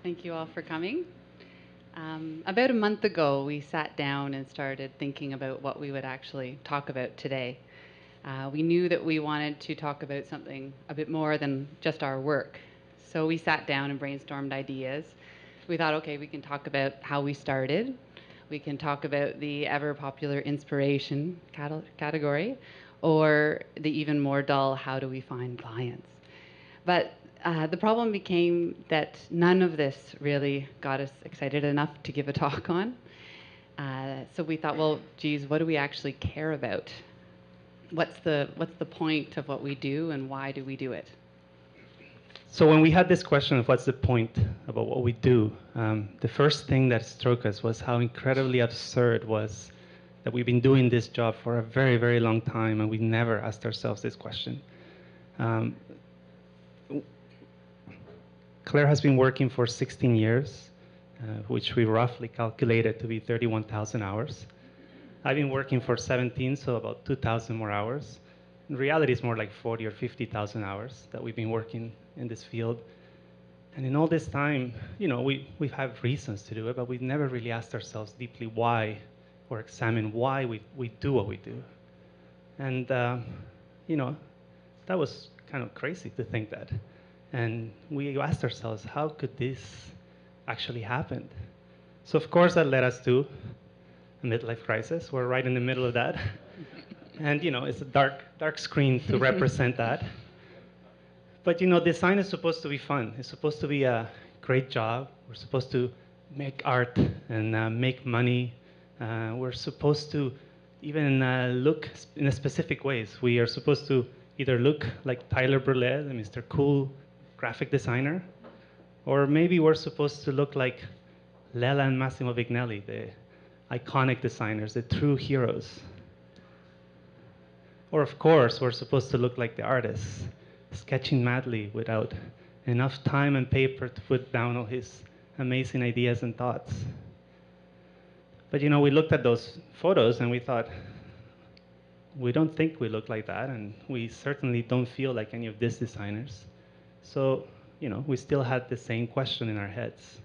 Thank you all for coming. About a month ago, we sat down and started thinking about what we would actually talk about today. We knew that we wanted to talk about something a bit more than just our work. So we sat down and brainstormed ideas. We thought, okay, we can talk about how we started. We can talk about the ever popular inspiration category, or the even more dull, how do we find clients? But the problem became that none of this really got us excited enough to give a talk on. So we thought, well, geez, what do we actually care about? What's the point of what we do, and why do we do it? So when we had this question of what's the point about what we do, the first thing that struck us was how incredibly absurd was that we've been doing this job for a very, very long time, and we never asked ourselves this question. Claire has been working for 16 years, which we roughly calculated to be 31,000 hours. I've been working for 17, so about 2,000 more hours. In reality, it's more like 40 or 50,000 hours that we've been working in this field. And in all this time, we have reasons to do it, but we've never really asked ourselves deeply why, or examined why we do what we do. And, that was kind of crazy to think that. And we asked ourselves, how could this actually happen? So of course that led us to a midlife crisis. We're right in the middle of that. And it's a dark screen to represent that. But design is supposed to be fun. It's supposed to be a great job. We're supposed to make art and make money. We're supposed to even look in a specific ways. We are supposed to either look like Tyler Burlett, the Mr. Cool graphic designer, or maybe we're supposed to look like Lela and Massimo Vignelli, the iconic designers, the true heroes. Or of course, we're supposed to look like the artists, sketching madly without enough time and paper to put down all his amazing ideas and thoughts. But we looked at those photos and we thought, we don't think we look like that, and we certainly don't feel like any of these designers. So, we still had the same question in our heads.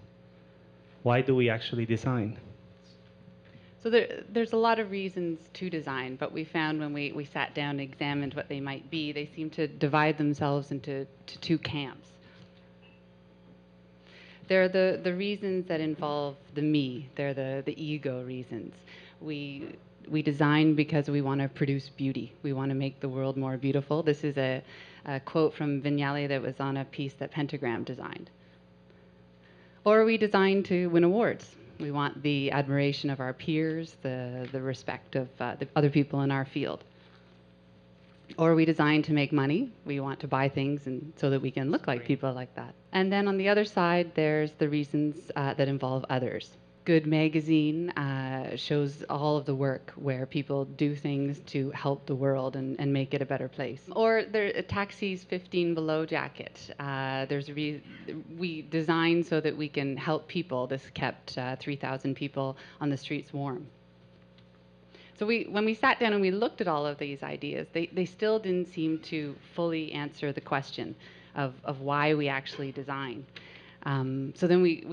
Why do we actually design? So there's a lot of reasons to design, but we found when we sat down and examined what they might be, they seem to divide themselves into two camps. There are the reasons that involve the me. They're the ego reasons. We design because we want to produce beauty. We want to make the world more beautiful. This is a quote from Vignelli that was on a piece that Pentagram designed. Or we design to win awards. We want the admiration of our peers, the respect of the other people in our field. Or we design to make money. We want to buy things so that we can look like people like that. And then on the other side, there's the reasons that involve others. Good magazine shows all of the work where people do things to help the world and make it a better place. Or a Taxi's 15 Below jacket. We design so that we can help people. This kept 3,000 people on the streets warm. So when we sat down and we looked at all of these ideas, they still didn't seem to fully answer the question of why we actually design. So then we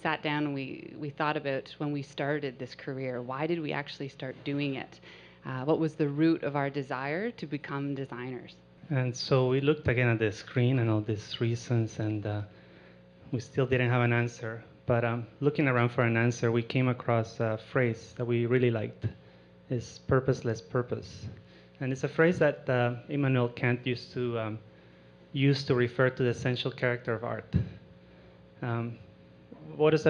sat down and we thought about when we started this career, why did we actually start doing it? What was the root of our desire to become designers? And so we looked again at the screen and all these reasons, and we still didn't have an answer. But looking around for an answer, we came across a phrase that we really liked. It's purposeless purpose. And it's a phrase that Immanuel Kant used to refer to the essential character of art. What does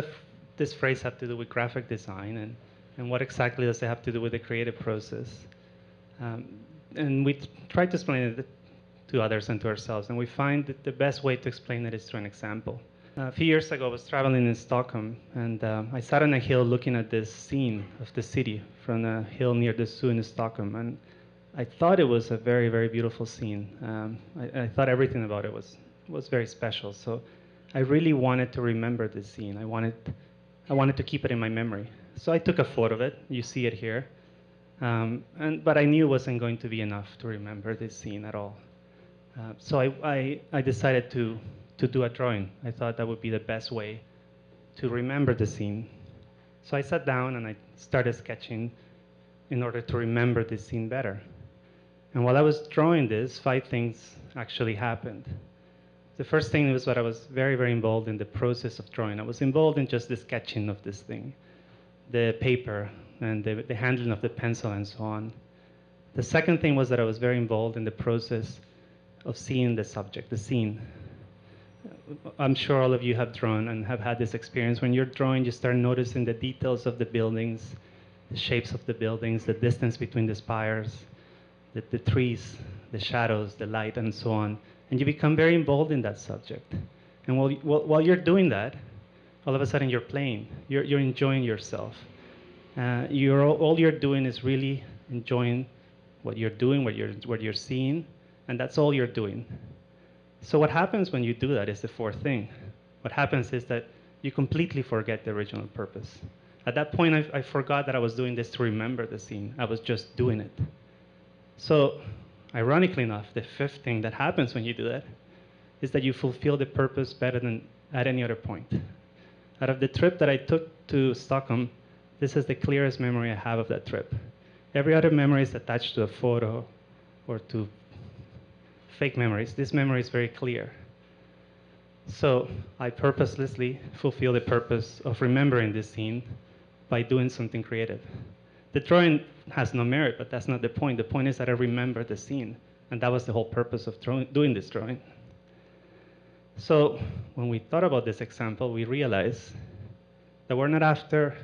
this phrase have to do with graphic design, and what exactly does it have to do with the creative process? And we tried to explain it to others and to ourselves, and we find that the best way to explain it is through an example. A few years ago, I was traveling in Stockholm, and I sat on a hill looking at this scene of the city from a hill near the zoo in Stockholm, and I thought it was a very, very beautiful scene. I thought everything about it was very special. So I really wanted to remember this scene. I wanted to keep it in my memory. So I took a photo of it. You see it here. But I knew it wasn't going to be enough to remember this scene at all. So I decided to do a drawing. I thought that would be the best way to remember the scene. So I sat down and I started sketching in order to remember this scene better. And while I was drawing this, 5 things actually happened. The first thing was that I was very, very involved in the process of drawing. I was involved in just the sketching of this thing, the paper, and the handling of the pencil and so on. The second thing was that I was very involved in the process of seeing the subject, the scene. I'm sure all of you have drawn and have had this experience. When you're drawing, you start noticing the details of the buildings, the shapes of the buildings, the distance between the spires, the trees, the shadows, the light, and so on. And you become very involved in that subject. And while you're doing that, all of a sudden you're playing. You're enjoying yourself. All you're doing is really enjoying what you're doing, what you're seeing, and that's all you're doing. So what happens when you do that is the fourth thing. What happens is that you completely forget the original purpose. At that point, I forgot that I was doing this to remember the scene. I was just doing it. So, ironically enough, the fifth thing that happens when you do that is that you fulfill the purpose better than at any other point. Out of the trip that I took to Stockholm, this is the clearest memory I have of that trip. Every other memory is attached to a photo or to fake memories. This memory is very clear. So I purposelessly fulfill the purpose of remembering this scene by doing something creative. The drawing has no merit, but that's not the point. The point is that I remember the scene, and that was the whole purpose of doing this drawing. So when we thought about this example, we realized that we're not after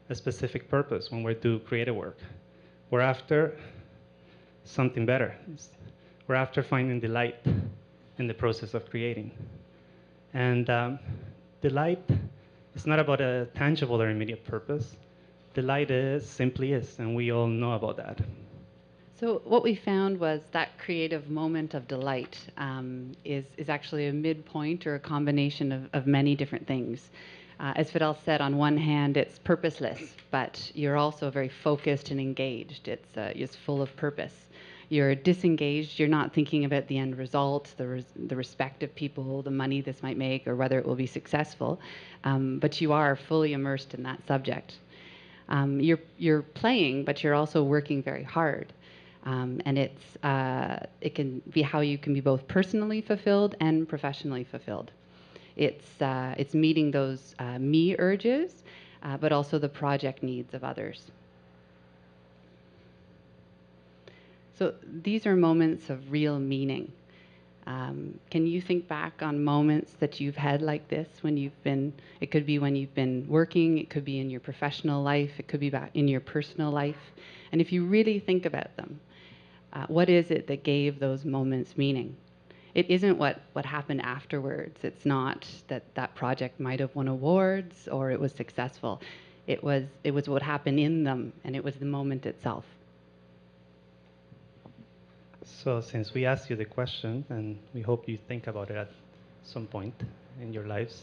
a specific purpose when we do creative work. We're after something better. We're after finding delight in the process of creating. And delight is not about a tangible or immediate purpose. Delight simply is, and we all know about that. So what we found was that creative moment of delight is actually a midpoint or a combination of many different things. As Fidel said, on one hand, it's purposeless, but you're also very focused and engaged. It's full of purpose. You're disengaged. You're not thinking about the end result, the respect of people, the money this might make, or whether it will be successful. But you are fully immersed in that subject. You're playing, but you're also working very hard. And it can be how you can be both personally fulfilled and professionally fulfilled. It's meeting those me urges, but also the project needs of others. So these are moments of real meaning. Can you think back on moments that you've had like this it could be when you've been working, it could be in your professional life, it could be back in your personal life. And if you really think about them, what is it that gave those moments meaning? It isn't what happened afterwards. It's not that project might have won awards or it was successful. It was what happened in them, and it was the moment itself. So since we asked you the question, and we hope you think about it at some point in your lives,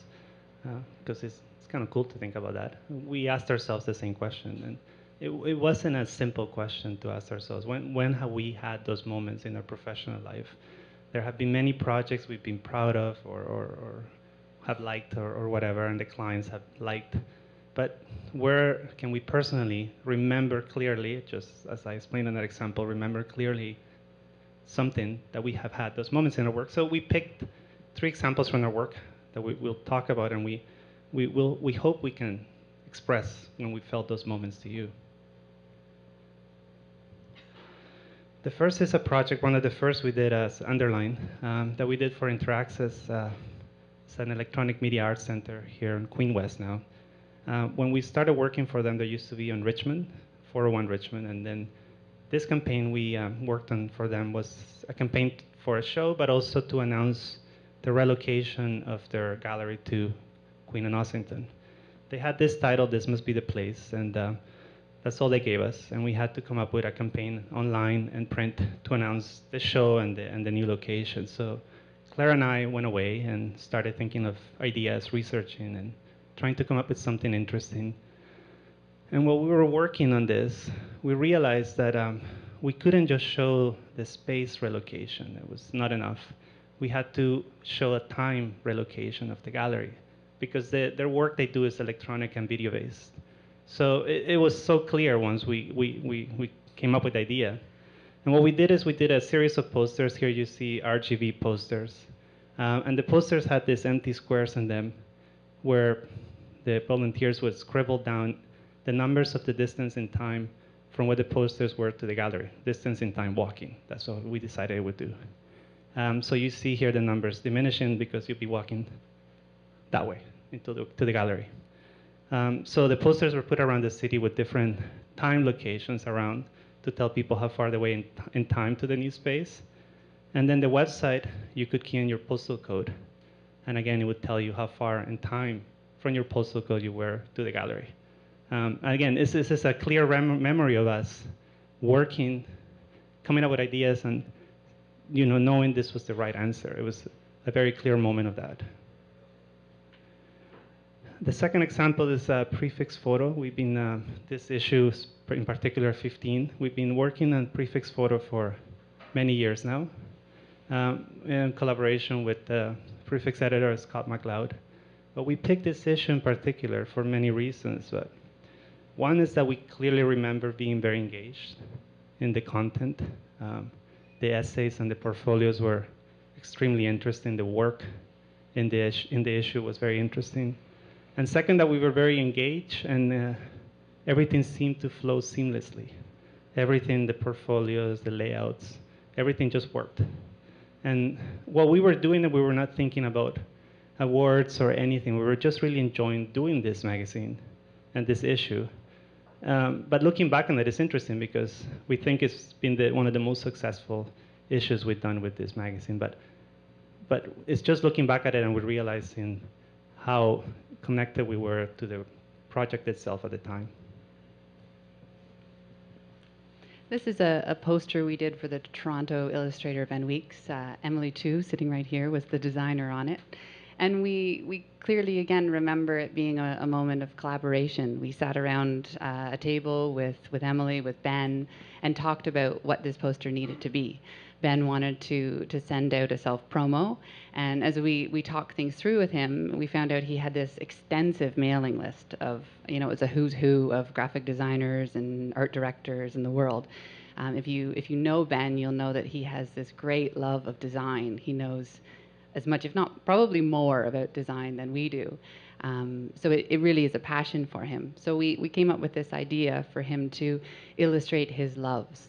because it's kind of cool to think about that, we asked ourselves the same question. And it wasn't a simple question to ask ourselves. When have we had those moments in our professional life? There have been many projects we've been proud of or have liked or whatever, and the clients have liked. But where can we personally remember clearly, just as I explained in that example, remember clearly something that we have had those moments in our work? So we picked 3 examples from our work that we'll talk about, and we hope we can express when we felt those moments to you. The first is a project, one of the first we did as Underline, that we did for Interaccess. It's an electronic media arts center here in Queen West now. When we started working for them, they used to be on Richmond, 401 Richmond, and then this campaign we worked on for them was a campaign for a show, but also to announce the relocation of their gallery to Queen and Ossington. They had this title, "This Must Be the Place," and That's all they gave us, and we had to come up with a campaign online and print to announce the show and the new location. So Claire and I went away and started thinking of ideas, researching, and trying to come up with something interesting. And while we were working on this, we realized that we couldn't just show the space relocation. It was not enough. We had to show a time relocation of the gallery because their work they do is electronic and video based. So it was so clear once we came up with the idea. And what we did is we did a series of posters. Here you see RGB posters. And the posters had these empty squares in them where the volunteers would scribble down the numbers of the distance in time from where the posters were to the gallery, distance in time walking. That's what we decided it would do. So you see here the numbers diminishing because you'll be walking that way to the gallery. So the posters were put around the city with different time locations around to tell people how far the way in time to the new space. And then the website, you could key in your postal code. And again, it would tell you how far in time from your postal code you were to the gallery. Again, this is a clear memory of us working, coming up with ideas, and knowing this was the right answer. It was a very clear moment of that. The second example is a prefix photo. We've been, this issue in particular 15, we've been working on prefix photo for many years now in collaboration with the prefix editor Scott McLeod. But we picked this issue in particular for many reasons. But one is that we clearly remember being very engaged in the content. The essays and the portfolios were extremely interesting. The work in the issue was very interesting. And second, that we were very engaged and everything seemed to flow seamlessly. Everything, the portfolios, the layouts, everything just worked. And while we were doing it, we were not thinking about awards or anything. We were just really enjoying doing this magazine and this issue. But looking back on it, it's interesting because we think it's been one of the most successful issues we've done with this magazine. But it's just looking back at it and we're realizing how connected we were to the project itself at the time. This is a poster we did for the Toronto illustrator Ben Weeks. Emily Chu, sitting right here, was the designer on it. And we clearly, again, remember it being a moment of collaboration. We sat around a table with Emily, with Ben, and talked about what this poster needed to be. Ben wanted to send out a self-promo, and as we talked things through with him, we found out he had this extensive mailing list of, it was a who's who of graphic designers and art directors in the world. If you know Ben, you'll know that he has this great love of design. He knows as much, if not probably more, about design than we do. So it really is a passion for him. So we came up with this idea for him to illustrate his loves.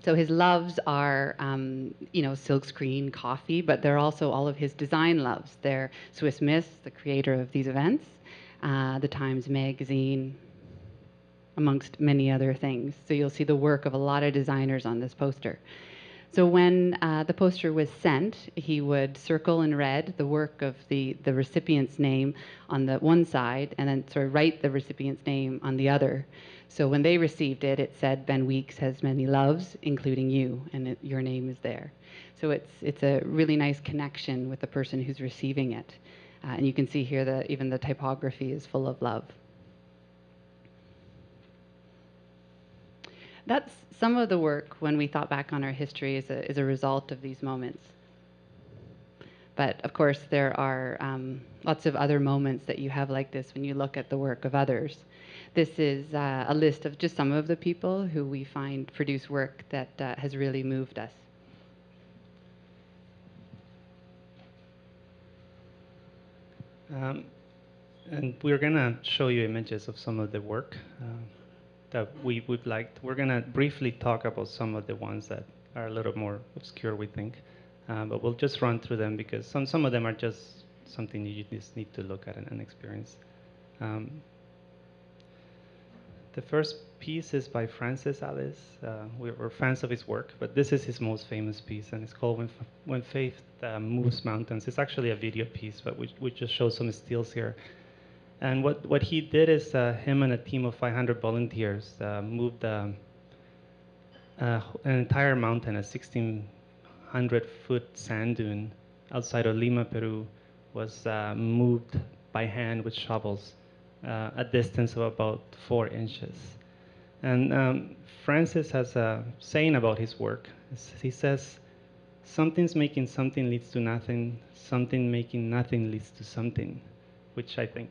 So his loves are, silkscreen, coffee, but they're also all of his design loves. They're Swiss Miss, the creator of these events, the Times Magazine, amongst many other things. So you'll see the work of a lot of designers on this poster. So when the poster was sent, he would circle in red the work of the recipient's name on the one side and then sort of write the recipient's name on the other. So when they received it, it said, Ben Weeks has many loves, including you, and your name is there. So it's a really nice connection with the person who's receiving it. And you can see here that even the typography is full of love. That's some of the work when we thought back on our history is a result of these moments. But of course, there are lots of other moments that you have like this when you look at the work of others. This is a list of just some of the people who we find produce work that has really moved us. And we're going to show you images of some of the work that we would like. We're going to briefly talk about some of the ones that are a little more obscure, we think. But we'll just run through them because some of them are just something you just need to look at and experience. The first piece is by Francis Alice. We're fans of his work, but this is his most famous piece, and it's called When Faith Moves Mountains. It's actually a video piece, but we just show some stills here. And what he did is him and a team of 500 volunteers moved an entire mountain, a 1,600-foot sand dune outside of Lima, Peru, was moved by hand with shovels a distance of about 4 inches. And Francis has a saying about his work. He says, something's making something leads to nothing, something making nothing leads to something, which I think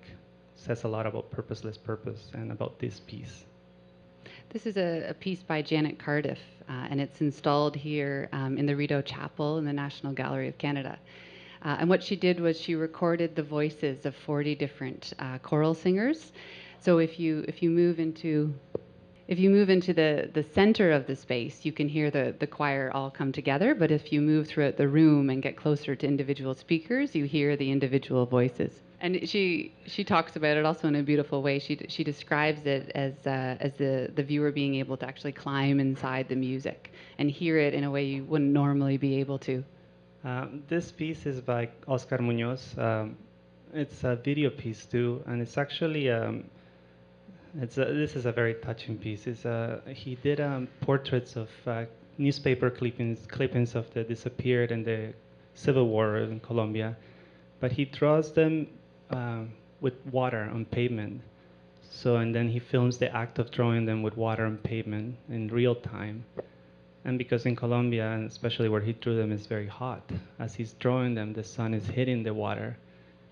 says a lot about purposeless purpose and about this piece. This is a piece by Janet Cardiff, and it's installed here in the Rideau Chapel in the National Gallery of Canada. And what she did was she recorded the voices of 40 different choral singers. So if you move into the center of the space, you can hear the choir all come together. But if you move throughout the room and get closer to individual speakers, you hear the individual voices. And she talks about it also in a beautiful way. She describes it as the viewer being able to actually climb inside the music and hear it in a way you wouldn't normally be able to. This piece is by Oscar Munoz. It's a video piece too, and it's actually this is a very touching piece. He did portraits of newspaper clippings of the disappeared in the Civil War in Colombia, but he draws them with water on pavement. So, and then he films the act of drawing them with water on pavement in real time. And because in Colombia, and especially where he drew them, is very hot, as he's drawing them, the sun is hitting the water,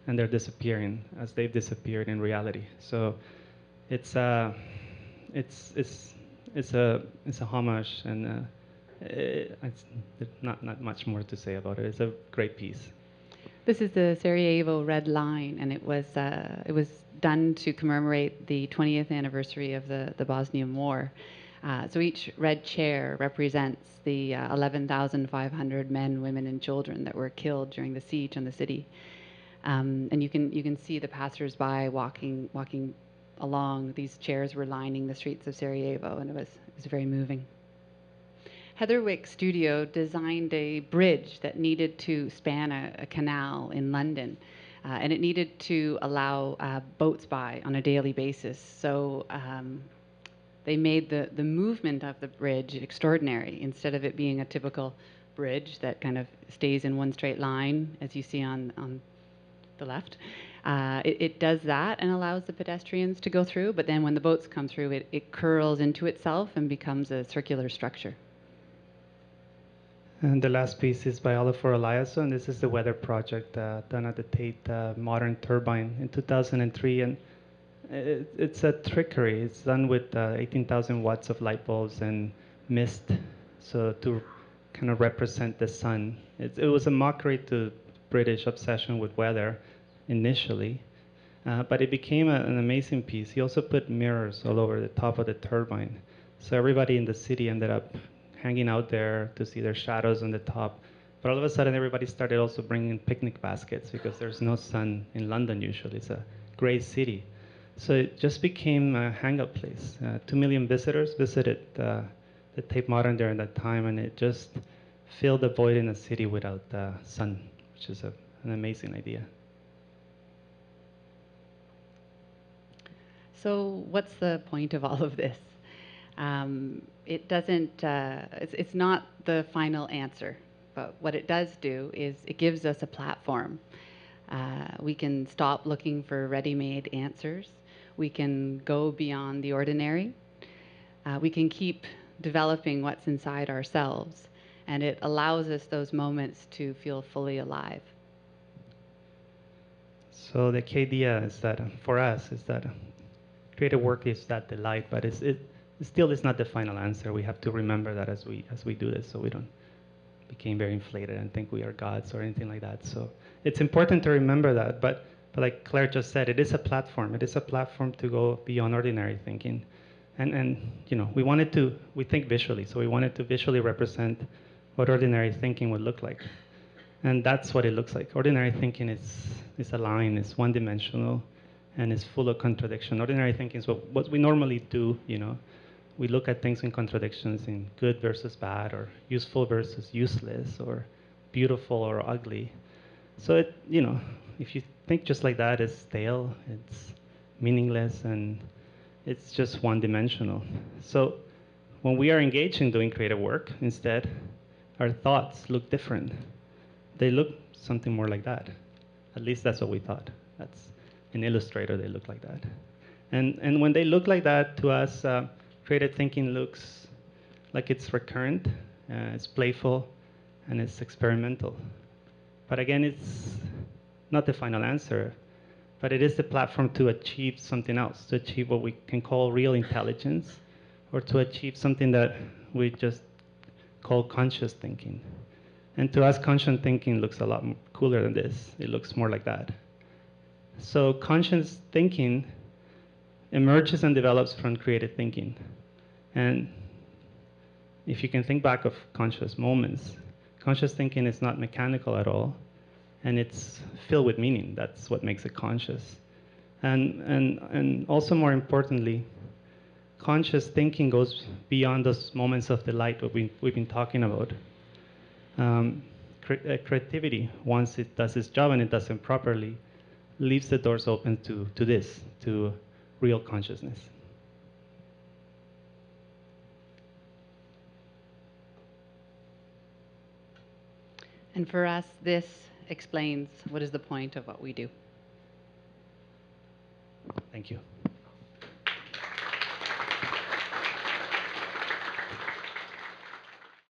and they're disappearing as they've disappeared in reality. So, it's a homage, and it's not much more to say about it. It's a great piece. This is the Sarajevo Red Line, and it was done to commemorate the 20th anniversary of the Bosnian War. So each red chair represents the 11,500 men, women, and children that were killed during the siege on the city. And you can see the passersby walking along. These chairs were lining the streets of Sarajevo, and it was very moving. Heatherwick Studio designed a bridge that needed to span a canal in London, and it needed to allow boats by on a daily basis. So they made the movement of the bridge extraordinary. Instead of it being a typical bridge that kind of stays in one straight line, as you see on the left, it does that and allows the pedestrians to go through, but then when the boats come through, it curls into itself and becomes a circular structure. And the last piece is by Olafur Eliasson. This is the weather project done at the Tate Modern Turbine in 2003. And it's a trickery. It's done with 18,000 watts of light bulbs and mist, so to kind of represent the sun. It was a mockery to British obsession with weather initially, but it became an amazing piece. He also put mirrors all over the top of the turbine. So everybody in the city ended up hanging out there to see their shadows on the top. But all of a sudden, everybody started also bringing picnic baskets because there's no sun in London usually. It's a gray city. So it just became a hangout place. 2 million visitors visited the Tate Modern during that time, and it just filled the void in a city without sun, which is an amazing idea. So what's the point of all of this? It doesn't, it's not the final answer, but what it does do is it gives us a platform. We can stop looking for ready-made answers. We can go beyond the ordinary. We can keep developing what's inside ourselves, and it allows us those moments to feel fully alive. So the key idea is that for us is that creative work is that delight, but it still is not the final answer. We have to remember that as we do this, so we don't become very inflated and think we are gods or anything like that. So it's important to remember that. But like Claire just said, it is a platform. It is a platform to go beyond ordinary thinking, and you know, we think visually, so we wanted to visually represent what ordinary thinking would look like, and that's what it looks like. Ordinary thinking is a line, it's one-dimensional, and it's full of contradiction. Ordinary thinking is what we normally do, you know. We look at things in contradictions, in good versus bad, or useful versus useless, or beautiful or ugly. So it, you know, if you think just like that, it's stale. meaningless, and it's just one-dimensional. So when we are engaged in doing creative work, instead, our thoughts look different. They look something more like that. At least that's what we thought. That's in Illustrator, they look like that. And when they look like that, to us, creative thinking looks like it's recurrent, it's playful, and it's experimental. But again, it's not the final answer, but it is the platform to achieve something else, to achieve what we can call real intelligence, or to achieve something that we just call conscious thinking. And to us, conscious thinking looks a lot cooler than this. It looks more like that. So conscious thinking emerges and develops from creative thinking. And if you can think back of conscious moments, conscious thinking is not mechanical at all, and it's filled with meaning. That's what makes it conscious. And also more importantly, conscious thinking goes beyond those moments of delight we've been talking about. Creativity, once it does its job and it does it properly, leaves the doors open to real consciousness. And for us, this explains what is the point of what we do. Thank you.